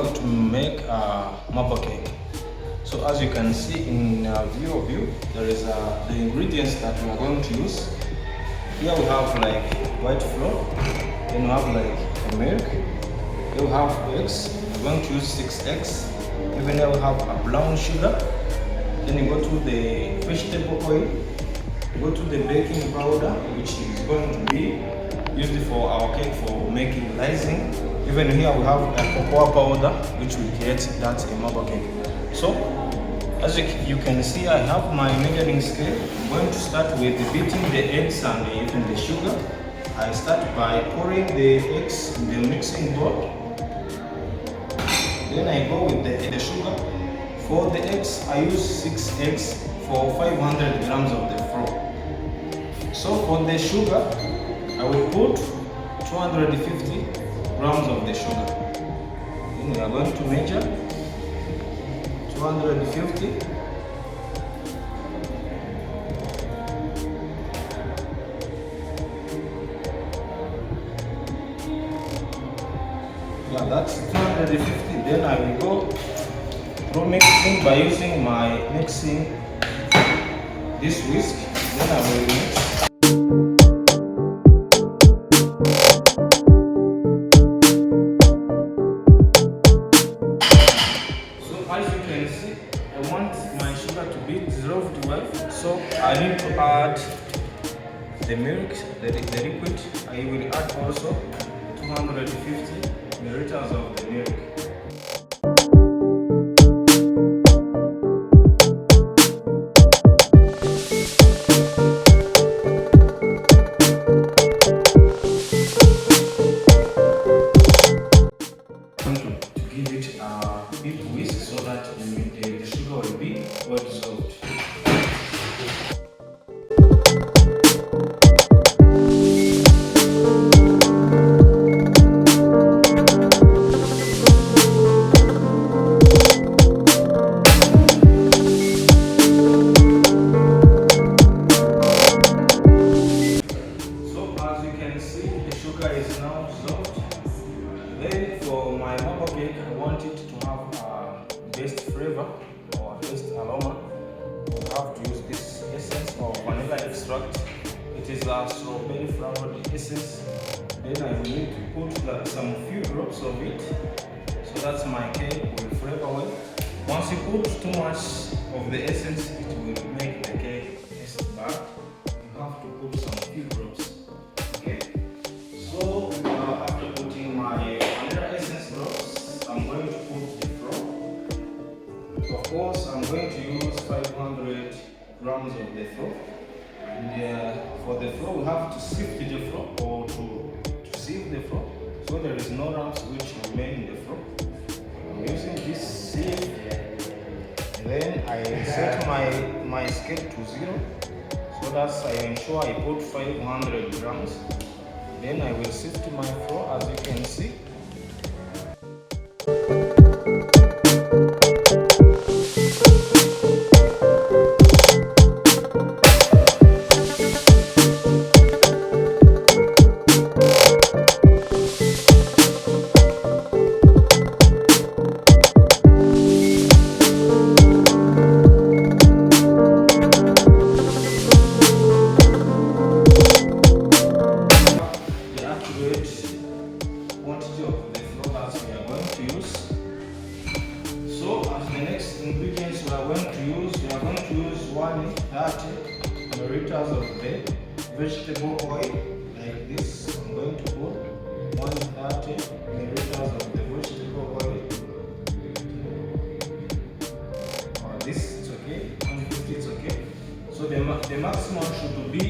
going to make a marble cake. So as you can see in view of you, there is the ingredients that we are going to use. Here we have like white flour, then we have like milk, here we have eggs. We're going to use 6 eggs. Even here we have a brown sugar. Then you go to the vegetable oil, you go to the baking powder, which is going to be used for our cake for making icing. Even here we have a cocoa powder, which will create that a marble cake. So as you can see, I have my measuring scale. I'm going to start with beating the eggs and even the sugar. I start by pouring the eggs in the mixing bowl. Then I go with the sugar. For the eggs, I use 6 eggs for 500 grams of the flour. So for the sugar, I will put 250 grams of the sugar. Then we are going to measure 250. Yeah, that's 250. Then I will go through mixing by using my this whisk. Then I will mix. I want my sugar to be dissolved well, so I need to add the milk, the liquid. I will add also 250 milliliters of the milk. To give it a big whisk so that the sugar will be well dissolved. So as you can see, the sugar is now dissolved. Then for my marble cake, I want it to have a best flavor or a best aroma. We have to use this essence of vanilla extract. It is a strawberry flavored essence. Then I will need to put some few drops of it so that my cake will flavor well. Once you put too much of the essence, it will make the cake taste bad. You have to put some few drops. Okay. So after putting my I'm going to put the flour. Of course, I'm going to use 500 grams of the flour. And for the flour, we have to sift the flour or to sieve the flour, so there is no lumps which remain in the flour. I'm using this sieve. Then I set my scale to 0, so that I ensure I put 500 grams. Then I will sift my flour, as you can see. Quantity of the flour that we are going to use. So as the next ingredients we are going to use 130 milliliters of the vegetable oil like this. I'm going to put 130 milliliters of the vegetable oil. This is okay, 150 is okay. So the maximum should be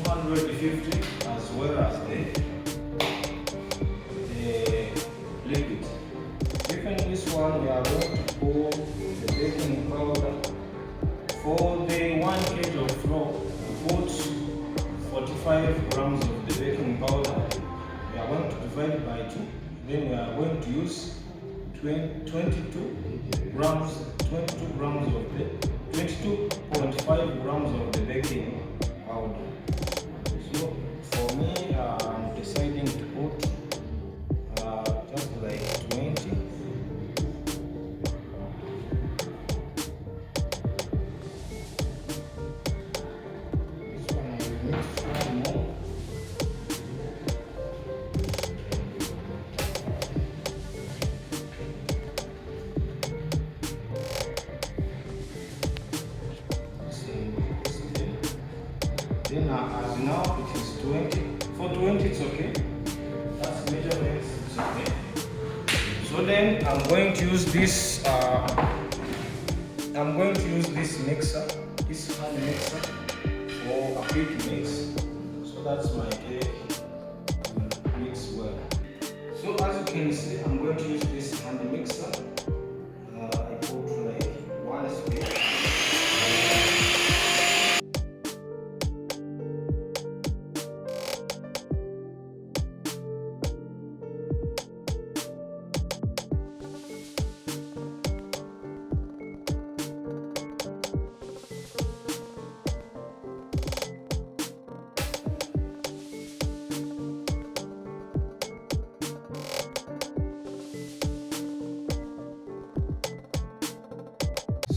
250 as well as the liquid. Even this one, we are going to pour the baking powder. For the 1 kg of flour, we put 45 grams of the baking powder. We are going to divide it by 2. Then we are going to use 22 grams of the 22.5 grams of the baking powder. So for me, I'm deciding to put just like 20. as now it is 20. For 20 it's okay. That's measurements, it's okay. So then I'm going to use this mixer, this hand mixer for a quick mix. So that's my cake will mix well. So as you can see, I'm going to use this hand mixer. I put like 1 spoon.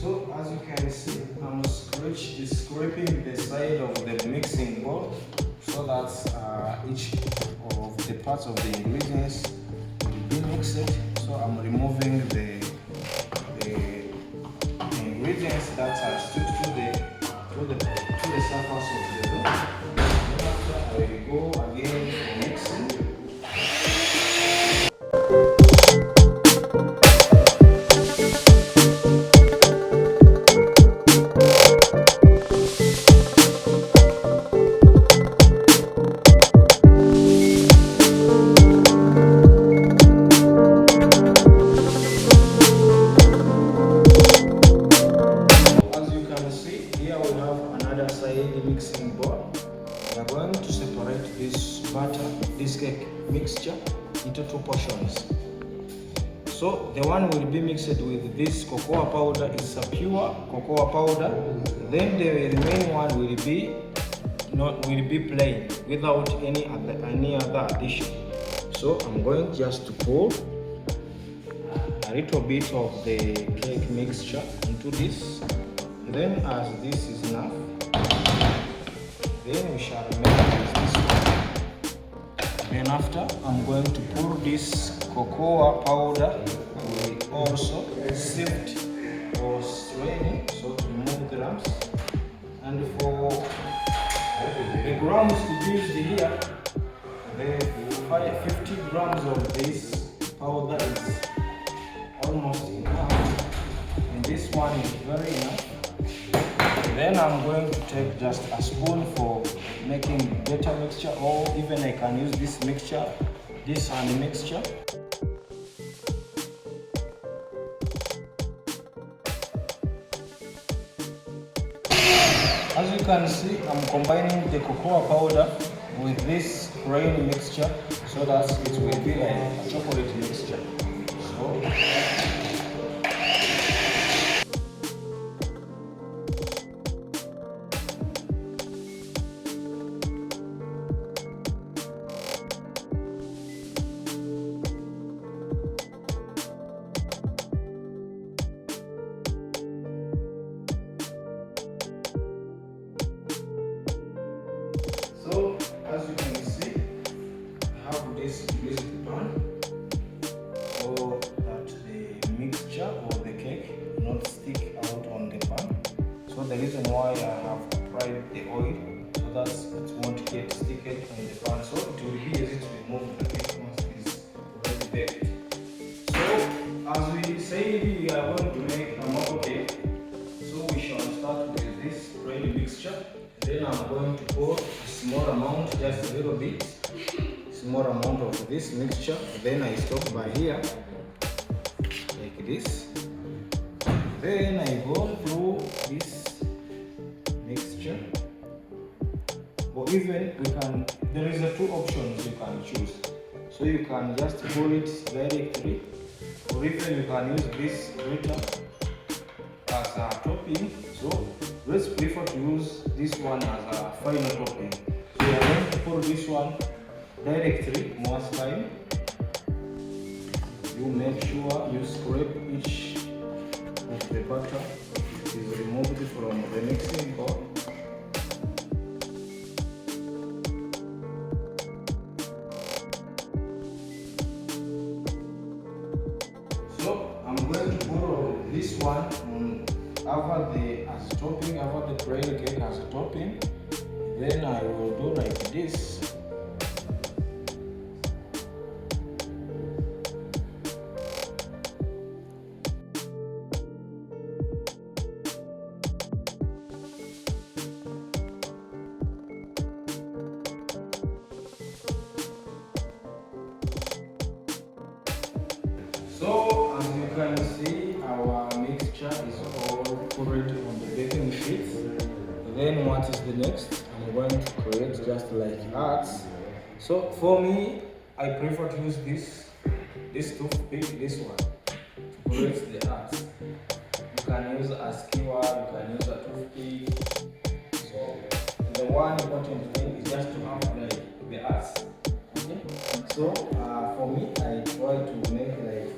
So as you can see, I'm scraping the side of the mixing bowl so that each of the parts of the ingredients will be mixed. So I'm removing the ingredients that are stuck to the surface of the dough. After I will go again for mixing. Mixing bowl. We are going to separate this cake mixture into 2 portions. So the one will be mixed with this cocoa powder. It's a pure cocoa powder. Then the remaining one will be plain without any other addition. So I'm going just to pour a little bit of the cake mixture into this. Then as this is enough, then we shall make this one. Then after, I'm going to pour this cocoa powder. We also sift or strain so to remove the lumps. And for the grams to be used here, the 50 grams of this powder is almost enough. And this one is very enough. Then I'm going to take just a spoon for making better mixture, or even I can use this mixture, this hand mixture. As you can see, I'm combining the cocoa powder with this grain mixture so that it will be like a chocolate mixture. So as you can see, I have this greased pan so that the mixture or the cake not stick out on the pan. So the reason why I have applied the oil so that it won't get sticky on the pan. So it will be easy to remove the cake once it is already baked. So as we say, we are going to make a marble cake. So we shall start with this bread mixture. Then I'm going to pour a small amount, just a little bit, small amount of this mixture. Then I stop by here, like this. Then I go through this mixture. Or even there is 2 options you can choose. So you can just pour it directly, or even you can use this grater as a topping. So let's prefer to use this one as a final topping. So we are going to pour this one directly most time. You make sure you scrape each of the butter is removed from the mixing bowl. So I'm going to pour this one on over the as topping, over the bread cake as a topping. Then I will do like this. So as you can see, our mixture is all poured on the baking sheet. Then what is the next? I'm going to create just like hearts. So for me, I prefer to use this toothpick, this one, to create the hearts. You can use a skewer, you can use a toothpick. So the one important thing is just to have like the hearts. Okay. So for me, I try to make like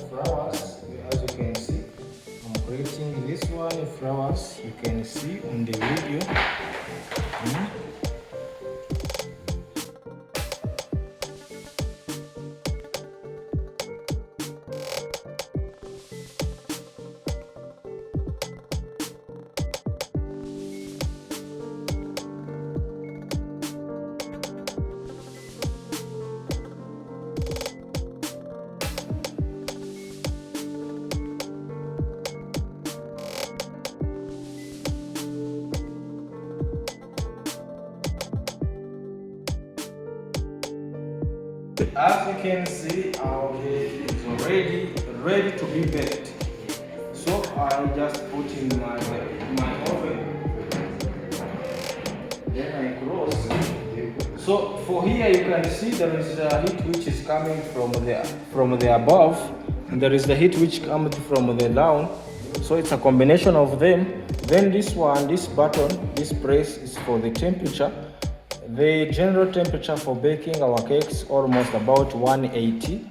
flowers. As you can see, I'm creating this one flowers. You can see on the video. As you can see, our cake is already ready to be baked. So I just put in my oven. Then I close. So for here you can see there is a heat which is coming from the above, and there is the heat which comes from the down. So it's a combination of them. Then this one, this button, this press is for the temperature. The general temperature for baking our cakes almost about 180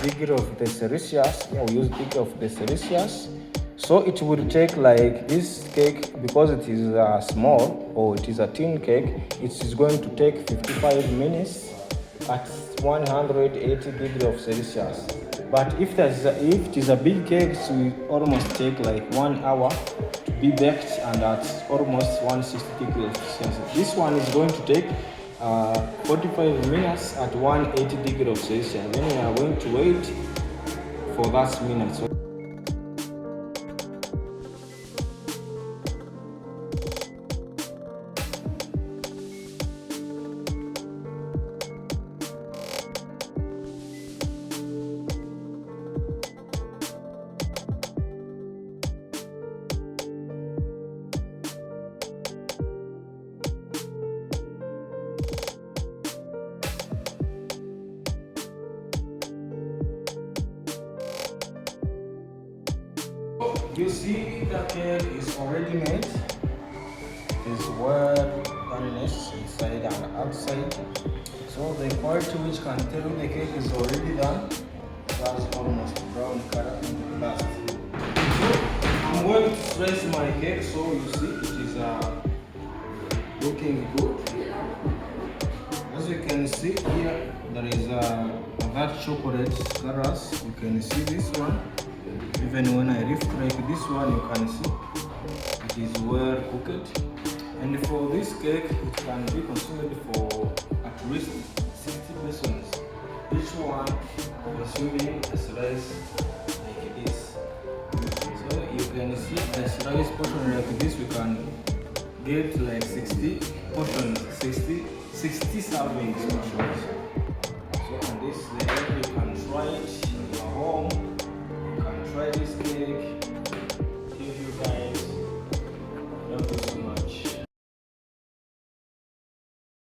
degree of the Celsius. Yeah, we use degree of the Celsius. So it will take like this cake, because it is small or it is a thin cake, it is going to take 55 minutes at 180 degree of Celsius. But if it is a big cake, it will almost take like 1 hour to be baked and at almost 160 degrees Celsius. This one is going to take 45 minutes at 180 degrees Celsius. Then we are going to wait for that minute. So you see the cake is already made. It is well done inside and outside. So the quality which can tell you the cake is already done. That's almost brown color in the last. So I'm going to press my cake, so you see it is looking good. As you can see here, there is that chocolate colors. You can see this one. Even when I lift like this one, you can see it is well cooked. And for this cake, it can be consumed for at least 60 persons. Each one consuming a slice like this. So you can see a slice portion like this, we can get like 60 portions, 60 servings. So on this layer, you can try it in your home. Try this cake.